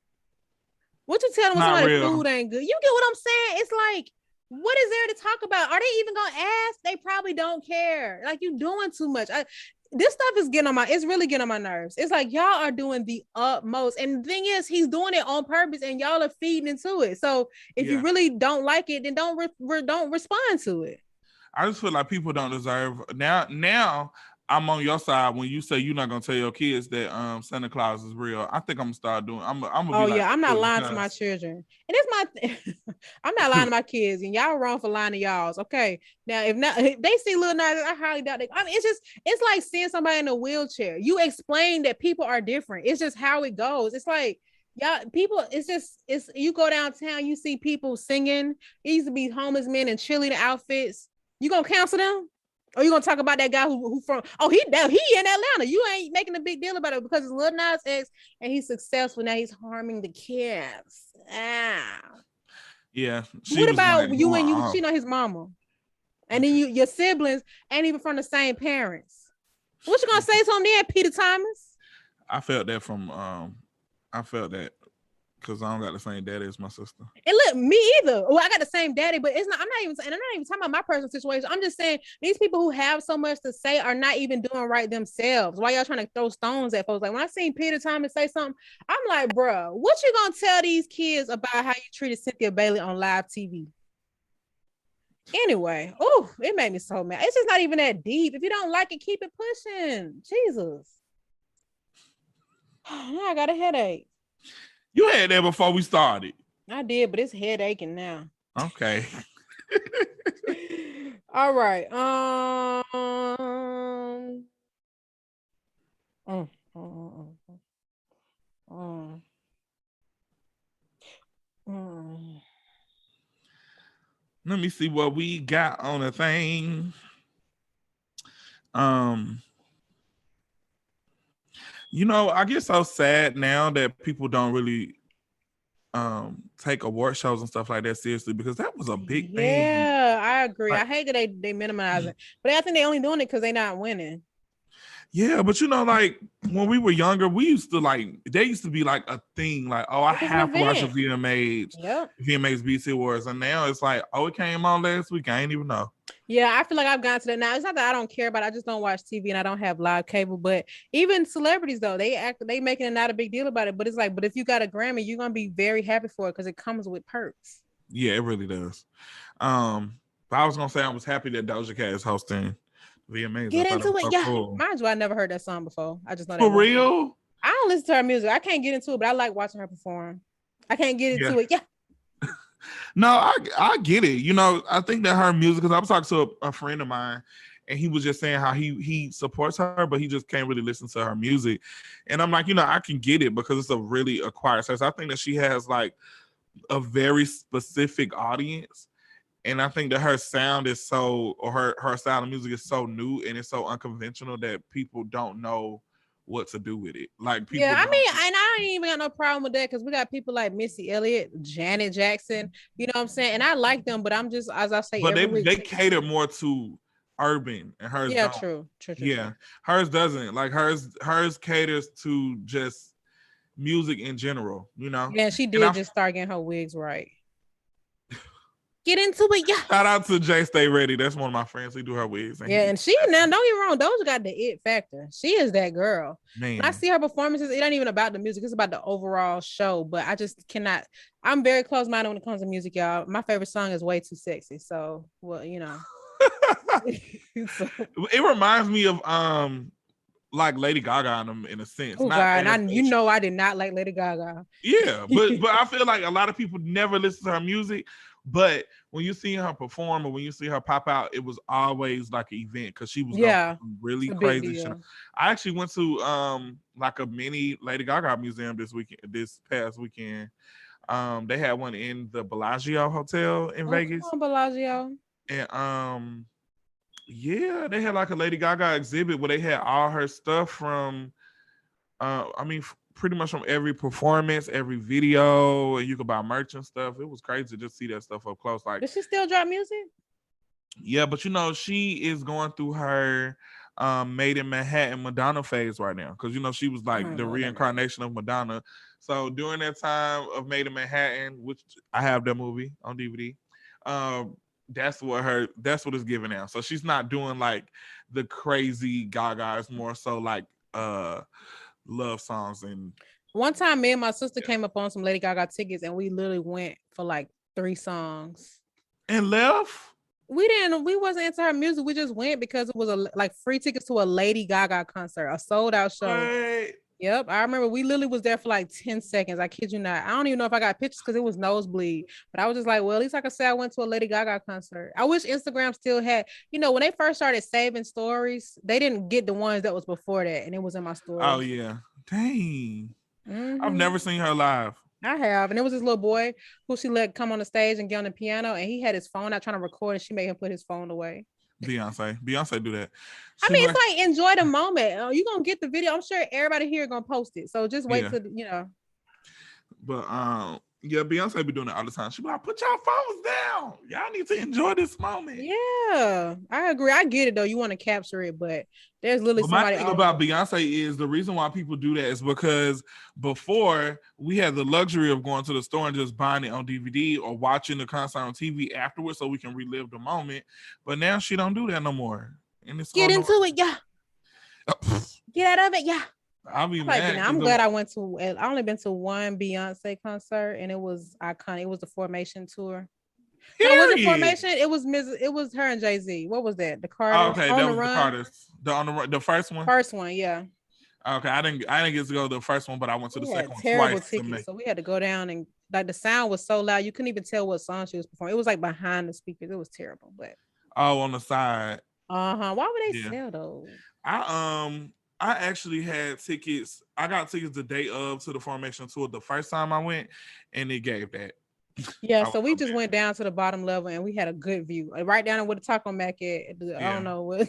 What you tell them when somebody's food ain't good? You get what I'm saying? It's like, what is there to talk about? Are they even gonna ask? They probably don't care. Like, you doing too much. This stuff is it's really getting on my nerves. It's like, y'all are doing the utmost. And the thing is, he's doing it on purpose and y'all are feeding into it. So if you really don't like it, then don't respond to it. I just feel like people don't deserve now. I'm on your side when you say you're not gonna tell your kids that Santa Claus is real. I think I'm gonna start doing. I'm gonna Oh be like, yeah, I'm not look, lying to my children, and it's my. I'm not lying to my kids, and y'all wrong for lying to y'all's. Okay, now if not, if they see Lil Nas, I highly doubt they. I mean, it's like seeing somebody in a wheelchair. You explain that people are different. It's just how it goes. It's like y'all people. It's you go downtown, you see people singing. It used to be homeless men in cheerleader outfits. You gonna cancel them? Or you gonna talk about that guy who from he in Atlanta? You ain't making a big deal about it because it's Lil Nas X and he's successful. Now he's harming the kids. Yeah. What about like, you and you cheating on his mama? And then your siblings ain't even from the same parents. What you gonna say to him then, Peter Thomas? I felt that because I don't got the same daddy as my sister. And look, me either. Well, I got the same daddy, but it's not. I'm not even talking about my personal situation. I'm just saying these people who have so much to say are not even doing right themselves. Why y'all trying to throw stones at folks? Like when I seen Peter Thomas say something, I'm like, bro, what you gonna tell these kids about how you treated Cynthia Bailey on live TV? Anyway, it made me so mad. It's just not even that deep. If you don't like it, keep it pushing. Jesus. Now I got a headache. You had that before we started. I did, but it's head aching now. Okay. All right. Let me see what we got on the thing. I get so sad now that people don't really take award shows and stuff like that seriously because that was a big thing. Yeah, I agree. I hate that they minimize it, but I think they only doing it because they're not winning. Yeah, but like when we were younger, they used to be like a thing, like, oh, I have to watch a VMAs, VMAs BET Awards, and now it's like, oh, it came on last week. I ain't even know. Yeah, I feel like I've gotten to that now. It's not that I don't care about it. I just don't watch TV and I don't have live cable. But even celebrities though, they making it not a big deal about it. But it's like, but if you got a Grammy, you're gonna be very happy for it because it comes with perks. Yeah, it really does. But I was gonna say I was happy that Doja Cat is hosting VMAs. Get into it, yeah. Cool. Mind you, I never heard that song before. I just know that. For real? I don't listen to her music. I can't get into it, but I like watching her perform. I can't get into it. Yeah. No, I get it. I think that her music, because I was talking to a friend of mine, and he was just saying how he supports her, but he just can't really listen to her music. And I'm like, I can get it because it's a really acquired taste. I think that she has like a very specific audience. And I think that her sound is her style of music is so new and it's so unconventional that people don't know what to do with it. Like people. Yeah, I mean, and I ain't even got no problem with that because we got people like Missy Elliott, Janet Jackson. You know what I'm saying? And I like them, but I'm just, as I say, but they cater more to urban, and hers. Yeah, don't. True. Yeah, hers doesn't. Like hers caters to just music in general. Yeah, she did just start getting her wigs right. Get into it, yeah. Shout out to Jay Stay Ready. That's one of my friends. He do her wigs. And she now, don't get me wrong, Doja got the it factor. She is that girl. Man. When I see her performances, it ain't even about the music. It's about the overall show. But I just cannot. I'm very close-minded when it comes to music, y'all. My favorite song is Way Too Sexy. So, well, It reminds me of like Lady Gaga in a sense. Oh God, I did not like Lady Gaga. Yeah, but I feel like a lot of people never listen to her music. But when you see her perform or when you see her pop out, it was always like an event because she was really crazy shit. I actually went to like a mini Lady Gaga museum this past weekend. They had one in the Bellagio Hotel in Vegas. Come on, Bellagio. And yeah, they had like a Lady Gaga exhibit where they had all her stuff from pretty much from every performance, every video, and you could buy merch and stuff. It was crazy to just see that stuff up close. Like, does she still drop music? Yeah, but she is going through her Made in Manhattan Madonna phase right now because she was like the reincarnation of Madonna. So during that time of Made in Manhattan, which I have that movie on DVD, that's what it's giving now. So she's not doing like the crazy Gaga. It's more so like love songs. And one time me and my sister came up on some Lady Gaga tickets and we literally went for like 3 songs and left. We wasn't into her music. We just went because it was like free tickets to a Lady Gaga concert, a sold out show. What? Yep, I remember we literally was there for like 10 seconds. I kid you not. I don't even know if I got pictures because it was nosebleed. But I was just like, well, at least I could say I went to a Lady Gaga concert. I wish Instagram still had, when they first started saving stories, they didn't get the ones that was before that, and it was in my story. Oh yeah, dang. Mm-hmm. I've never seen her live. I have, and it was this little boy who she let come on the stage and get on the piano, and he had his phone out trying to record, and she made him put his phone away. Beyonce do that. I mean, it's like enjoy the moment. You're gonna get the video. I'm sure everybody here gonna post it. So just wait till But yeah, Beyonce be doing it all the time. She be like, put y'all phones down. Y'all need to enjoy this moment. Yeah, I agree. I get it though. You want to capture it, but there's literally somebody. My thing about Beyonce is the reason why people do that is because before we had the luxury of going to the store and just buying it on DVD or watching the concert on TV afterwards so we can relive the moment. But now she don't do that no more. And it's get into it, yeah. Get out of it, yeah. I'm glad I went to. I only been to one Beyonce concert, and it was iconic. It was the Formation tour. No, it wasn't Formation. It was her and Jay-Z. What was that? The Carter. Oh, okay, that was the Carters. The first one. First one, yeah. Okay, I didn't get to go to the first one, but I went to the second one terrible twice. Tickets, so we had to go down, and like the sound was so loud you couldn't even tell what song she was performing. It was like behind the speakers. It was terrible. But on the side. Why would they sell those? I actually had tickets. I got tickets the day of to the Formation tour the first time I went, and it gave that. Yeah, so we just went down to the bottom level, and we had a good view, right down where the taco Mac at. I don't know what.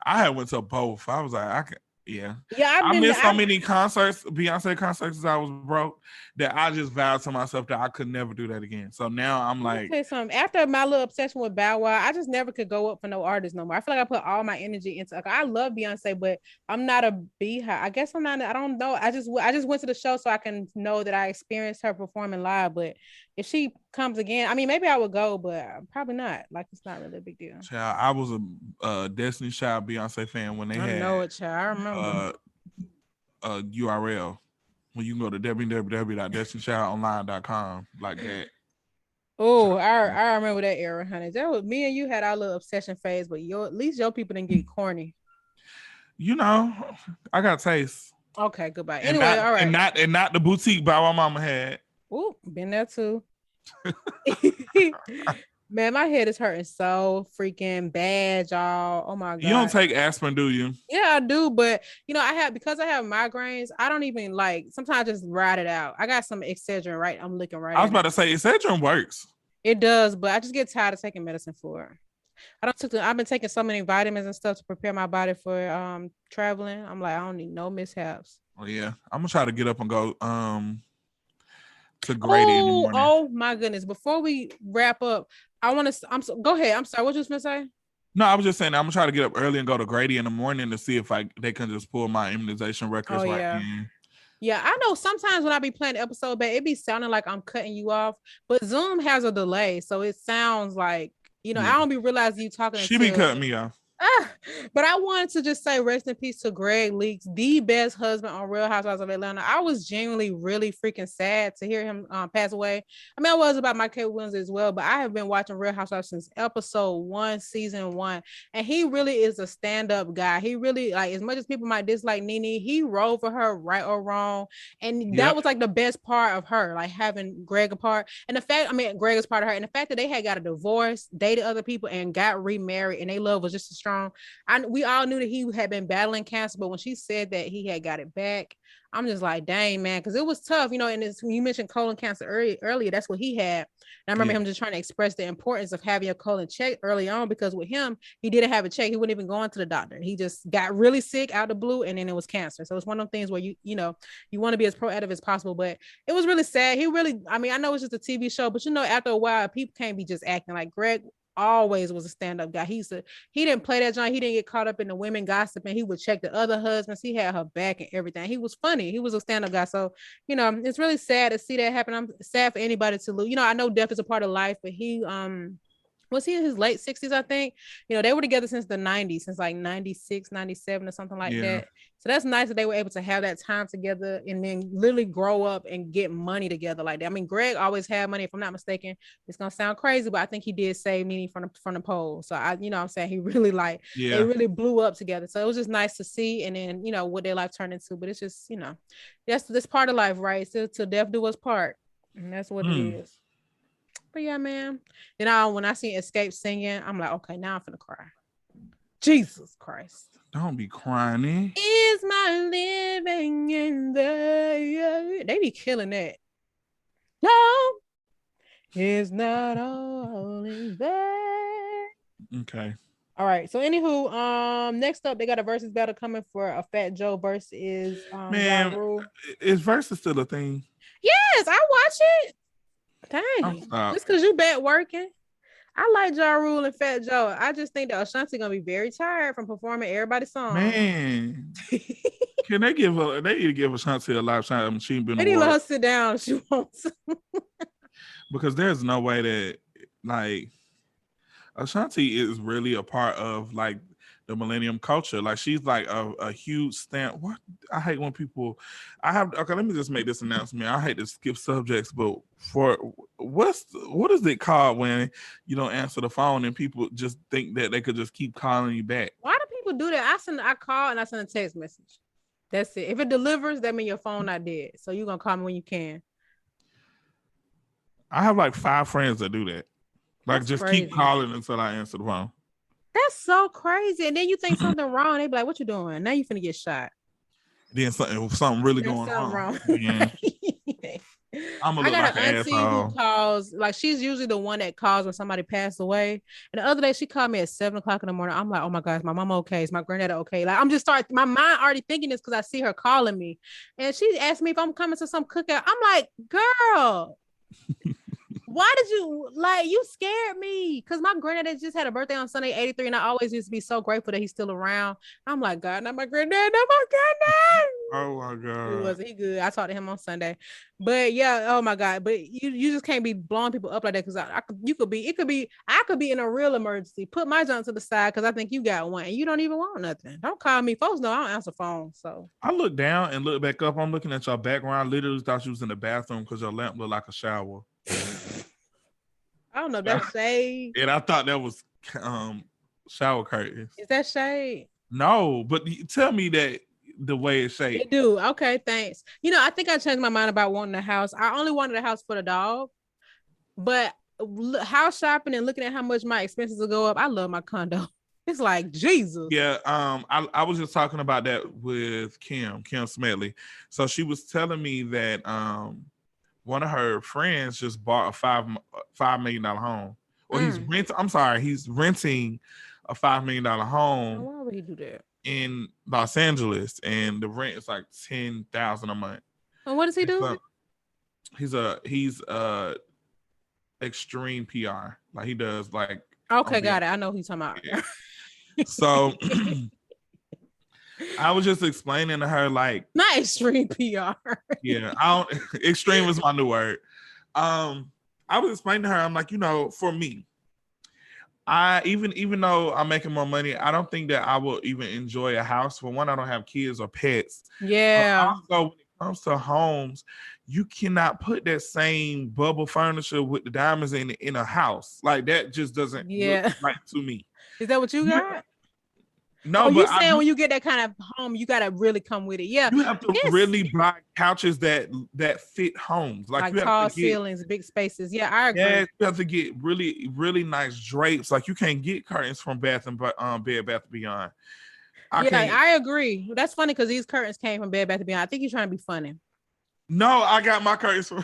I had went to both. I was like, Yeah, I missed so many concerts, Beyonce concerts, as I was broke that I just vowed to myself that I could never do that again. So now I'm like, okay, something. After my little obsession with Bow Wow, I just never could go up for no artist no more. I feel like I put all my energy into. Like, I love Beyonce, but I'm not a beehive. I guess I'm not. I don't know. I just went to the show so I can know that I experienced her performing live. But if she comes again, I mean, maybe I would go, but probably not. Like, it's not really a big deal. Child, I was a Destiny Child Beyonce fan when they had. I know it, child. I remember. URL when you can go to www.destinychildonline.com like that. Oh, I remember that era, honey. That was me and you had our little obsession phase, but at least your people didn't get corny. I got taste. Okay, goodbye. Anyway, all right. And not the boutique Bow Wow Mama had. Oh, been there too. Man, my head is hurting so freaking bad, y'all. Oh my God. You don't take aspirin, do you? Yeah, I do. But because I have migraines, I don't even sometimes I just ride it out. I got some Excedrin, right? I'm looking right. I was about to say Excedrin works. It does, but I just get tired of taking medicine for it. I've been taking so many vitamins and stuff to prepare my body for traveling. I'm like, I don't need no mishaps. Oh yeah. I'm gonna try to get up and go to Grady in the morning. Oh my goodness. Before we wrap up, go ahead. I'm sorry. What you was gonna say? No, I was just saying I'm gonna try to get up early and go to Grady in the morning to see if they can just pull my immunization records in. Yeah, I know sometimes when I be playing the episode back, it be sounding like I'm cutting you off, but Zoom has a delay, so it sounds like I don't be realizing you talking. She be cutting me off. But I wanted to just say rest in peace to Gregg Leakes, the best husband on Real Housewives of Atlanta. I was genuinely really freaking sad to hear him pass away. I mean, I was about Michael Williams as well, but I have been watching Real Housewives since episode 1, season 1, and he really is a stand-up guy. He really, as much as people might dislike Nene, he rode for her right or wrong, and that was the best part of her, having Gregg apart, and Gregg is part of her, and the fact that they had got a divorce, dated other people, and got remarried, and their love was just as strong. We all knew that he had been battling cancer, but when she said that he had got it back, I'm just like, dang, man, because it was tough, and you mentioned colon cancer earlier, that's what he had. And I remember him just trying to express the importance of having a colon check early on, because with him, he didn't have a check. He wouldn't even go into the doctor. He just got really sick out of the blue, and then it was cancer. So it's one of those things where you want to be as proactive as possible, but it was really sad. He really, I know it's just a TV show, but after a while, people can't be just acting like Gregg. Always was a stand-up guy. He didn't play that joint. He didn't get caught up in the women gossiping. He would check the other husbands. He had her back and everything. He was funny. He was a stand-up guy. So, it's really sad to see that happen. I'm sad for anybody to lose. I know death is a part of life, but he was he in his late 60s, I think. You know, they were together since the 90s, since like 96, 97 or something like that. So that's nice that they were able to have that time together and then literally grow up and get money together like that. I mean, Gregg always had money, if I'm not mistaken. It's gonna sound crazy, but I think he did save Nene from the pole. So I, you know what I'm saying, he really like they really blew up together. So it was just nice to see, and then, you know, what their life turned into. But it's just, you know, that's this part of life, right? Still till death do us part. And that's what it is. But yeah, man. Then when I see Escape singing, I'm like, okay, now I'm finna cry. Jesus Christ. Don't be crying. Is my living in the... They be killing that. No, it's not all in there. Okay. All right. So anywho, next up, they got a versus battle coming for a Fat Joe versus man, Ja Rule. Is versus still a thing? Yes, I watch it. Dang, just because you back working. I like Ja Rule and Fat Joe. I just think that Ashanti gonna be very tired from performing everybody's song. Man, can they give her? They need to give Ashanti a lifetime achievement award. They need to let her sit down if she wants. Because there's no way that like Ashanti is really a part of like the millennium culture. Like she's like a huge stamp. What I hate when people okay, let me just make this announcement. I hate to skip subjects, but what is it called when you don't answer the phone and people just think that they could just keep calling you back? Why do people do that? I call and I send a text message. That's it. If it delivers, that means your phone not dead. So you're gonna call me when you can. I have like 5 friends that do that. Like That's just crazy. keep calling until I answer the phone. That's so crazy. And then you think something wrong. They be like, what you doing? Now you finna get shot. Then something really going wrong. Yeah. I'm I got an auntie who calls, like she's usually the one that calls when somebody passed away. And the other day she called me at 7:00 in the morning. I'm like, oh my gosh, my mama okay? Is my granddad okay? Like I'm just my mind already thinking this because I see her calling me. And she asked me if I'm coming to some cookout. I'm like, girl, why did you you scared me? Because my granddad just had a birthday on Sunday, 83, and I always used to be so grateful that he's still around. I'm like, God, not my granddad, not my granddad. Oh my God. He good? I talked to him on Sunday, but yeah, oh my God, but you just can't be blowing people up like that because I could be in a real emergency. Put my junk to the side because I think you got one and you don't even want nothing. Don't call me, folks know I don't answer phones. So I look down and look back up. I'm looking at your background. I literally thought you was in the bathroom because your lamp looked like a shower. I don't know. That's shade. And I thought that was shower curtains. Is that shade? No, but tell me that the way it's shaped. They do. Okay, thanks. You know, I think I changed my mind about wanting a house. I only wanted a house for the dog, but house shopping and looking at how much my expenses will go up, I love my condo. It's like Jesus. Yeah, I was just talking about that with Kim Smedley. So she was telling me that one of her friends just bought a $5 million home. Or he's renting a $5 million home. Why would he do that? In Los Angeles, and the rent is like $10,000 a month. And what does he do? He's extreme PR. Like he does like. Okay, got it. I know who you're talking about. Yeah. So I was just explaining to her like not extreme PR. Yeah, extreme is my new word. I was explaining to her, I'm like, you know, for me, I even though I'm making more money, I don't think that I will even enjoy a house. For one, I don't have kids or pets. Yeah. But also, when it comes to homes, you cannot put that same bubble furniture with the diamonds in a house. Like that just doesn't look right to me. Is that what you got? No, but you're saying when you get that kind of home, you gotta really come with it. Yeah, you have to really buy couches that fit homes, like you tall have to get, ceilings, big spaces. Yeah, I agree. Yeah, you have to get really, really nice drapes. Like you can't get curtains from Bed Bath & Beyond. I agree. That's funny because these curtains came from Bed Bath & Beyond. I think you're trying to be funny. No, I got my curtains from.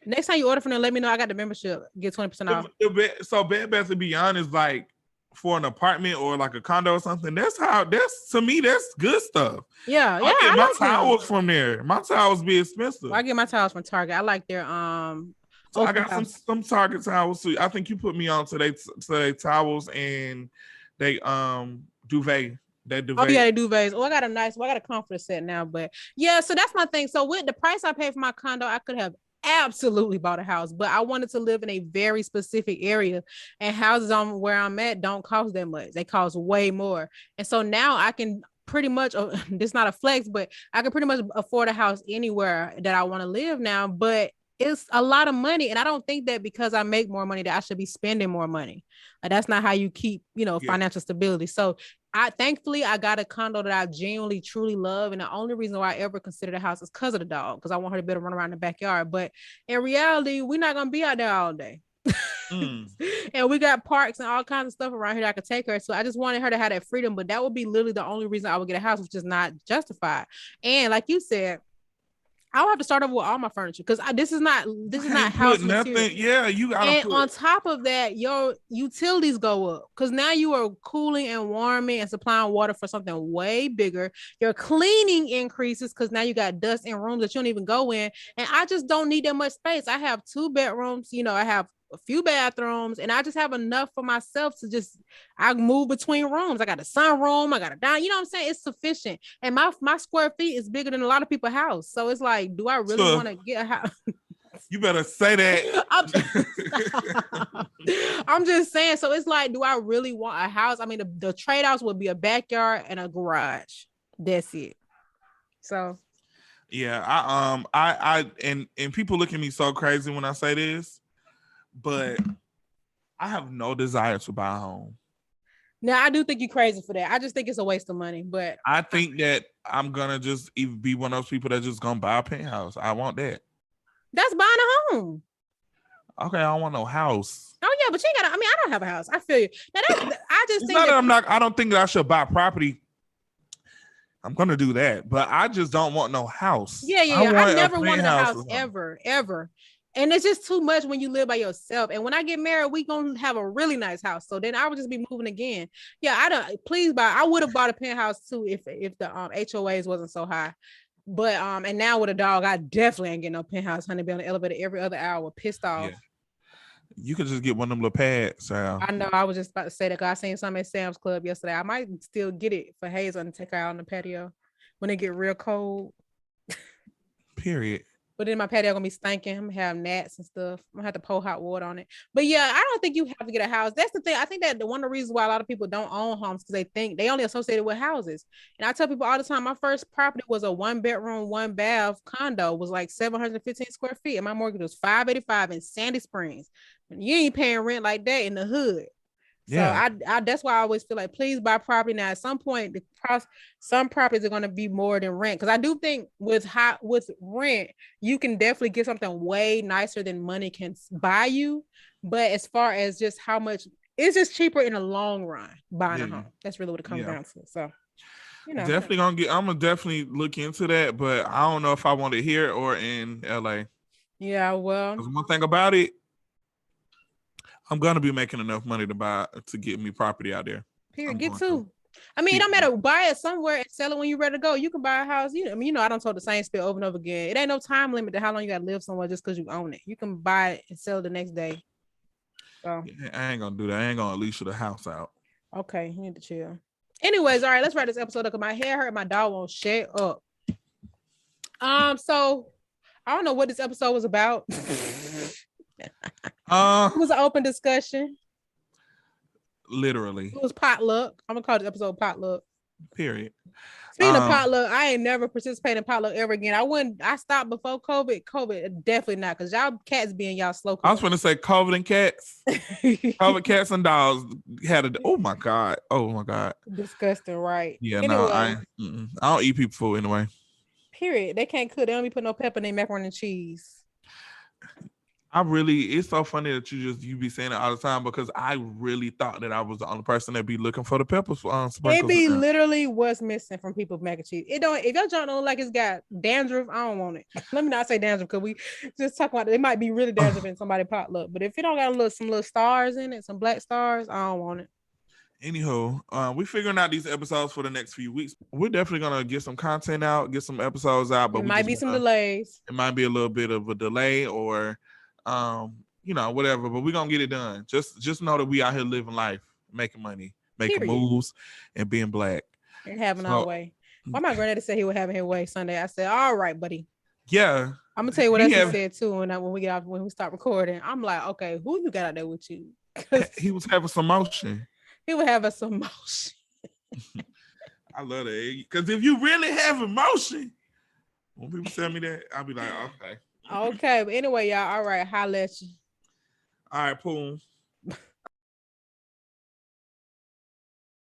Next time you order from them, let me know. I got the membership. Get 20% off. So Bed Bath & Beyond is like for an apartment or like a condo or something. That's to me, that's good stuff. Yeah. I get my like towels from there. My towels be expensive. I get my towels from Target. I like their So I got some Target towels too. I think you put me on to they towels and they duvet. That duvet. Oh yeah, the duvets. I got a comforter set now, but yeah. So that's my thing. So with the price I paid for my condo, I could have absolutely bought a house, but I wanted to live in a very specific area, and houses on where I'm at don't cost that much. They cost way more. And so now I can pretty much, this is not a flex, but I can pretty much afford a house anywhere that I want to live now. But it's a lot of money, and I don't think that because I make more money that I should be spending more money. That's not how you keep, financial stability. So thankfully I got a condo that I genuinely truly love, and the only reason why I ever considered a house is because of the dog, because I want her to be able to run around the backyard. But in reality, we're not gonna be out there all day. And we got parks and all kinds of stuff around here that I could take her. So I just wanted her to have that freedom, but that would be literally the only reason I would get a house, which is not justified. And like you said, I'll have to start over with all my furniture, because this is not house material. Yeah, you gotta. And on top of that, your utilities go up, because now you are cooling and warming and supplying water for something way bigger. Your cleaning increases because now you got dust in rooms that you don't even go in. And I just don't need that much space. I have 2 bedrooms. I have a few bathrooms, and I just have enough for myself to I move between rooms. I got a sunroom, I got a down, you know what I'm saying? It's sufficient. And my square feet is bigger than a lot of people's house. So it's like, do I really want to get a house? You better say that. I'm just saying. So it's like, do I really want a house? I mean, the trade-offs would be a backyard and a garage. That's it. So yeah, I and people look at me so crazy when I say this, but I have no desire to buy a home. Now, I do think you're crazy for that. I just think it's a waste of money. But I think that I'm gonna just be one of those people that just gonna buy a penthouse. I want that. That's buying a home. Okay, I don't want no house. Oh yeah, but you ain't got. I don't have a house. I feel you. Now I just think I don't think that I should buy property. I'm gonna do that, but I just don't want no house. Yeah. I never wanted a house ever. And it's just too much when you live by yourself. And when I get married, we gonna have a really nice house. So then I would just be moving again. Yeah, I would have bought a penthouse too if the HOAs wasn't so high. But and now with a dog, I definitely ain't getting no penthouse. Honey, be on the elevator every other hour, pissed off. Yeah. You could just get one of them little pads. Sal. I know. I was just about to say that, because I seen some at Sam's Club yesterday. I might still get it for Hazel and take her out on the patio when it get real cold. Period. But then my patio gonna be stinking. I'm gonna have gnats and stuff. I'm gonna have to pour hot water on it. But yeah, I don't think you have to get a house. That's the thing. I think that one of the reasons why a lot of people don't own homes, because they think they only associate it with houses. And I tell people all the time, my first property was a 1-bedroom, 1-bath condo. It was like 715 square feet, and my mortgage was $585 in Sandy Springs. And you ain't paying rent like that in the hood. Yeah. So I that's why I always feel like, please buy property now. At some point, some properties are going to be more than rent, because I do think with rent, you can definitely get something way nicer than money can buy you. But as far as just how much, it's just cheaper in the long run buying a home. That's really what it comes down to. So definitely I'm gonna definitely look into that, but I don't know if I want it here or in LA. Yeah, well, one thing about it, I'm gonna be making enough money to get me property out there. Period. Get two. I mean, it don't matter. Buy it somewhere and sell it when you're ready to go. You can buy a house. I don't tell the same spiel over and over again. It ain't no time limit to how long you gotta live somewhere just because you own it. You can buy it and sell it the next day. So I ain't gonna do that. I ain't gonna lease the house out. Okay, you need to chill. Anyways, all right, let's wrap this episode up, because my hair hurt. My dog won't shut up. So I don't know what this episode was about. It was an open discussion. Literally. It was potluck. I'm gonna call this episode potluck. Period. Speaking of potluck, I ain't never participated in potluck ever again. I stopped before COVID. COVID, definitely not, because y'all cats being y'all slow cooking. I was gonna say COVID and cats. COVID, cats, and dogs had oh my god. Disgusting, right? Yeah, anyway, no, I don't eat people food anyway. Period. They can't cook. They don't be put no pepper in their macaroni and cheese. It's so funny that you be saying it all the time, because I really thought that I was the only person that be looking for the peppers. It be literally what's missing from people's mac and cheese. It don't, if your joint don't like it's got dandruff, I don't want it. Let me not say dandruff, because we just talk about it. It might be really dandruff in somebody potluck, but if it don't got some little stars in it, some black stars, I don't want it. Anywho, we're figuring out these episodes for the next few weeks. We're definitely gonna get some content out, get some episodes out, but it might be some delays. It might be a little bit of a delay, or whatever, but we're gonna get it done. Just know that we out here living life, making money, making moves, and being black. And having our way. Why my granddaddy said he would have his way Sunday. I said, all right, buddy. Yeah. I'm gonna tell you what else He he said too. When we start recording, I'm like, okay, who you got out there with you? He was having some motion. He would have some motion. I love that. Because if you really have emotion, when people tell me that, I'll be like, okay. Okay, but anyway, y'all, all right, holla at you. All right, Poon.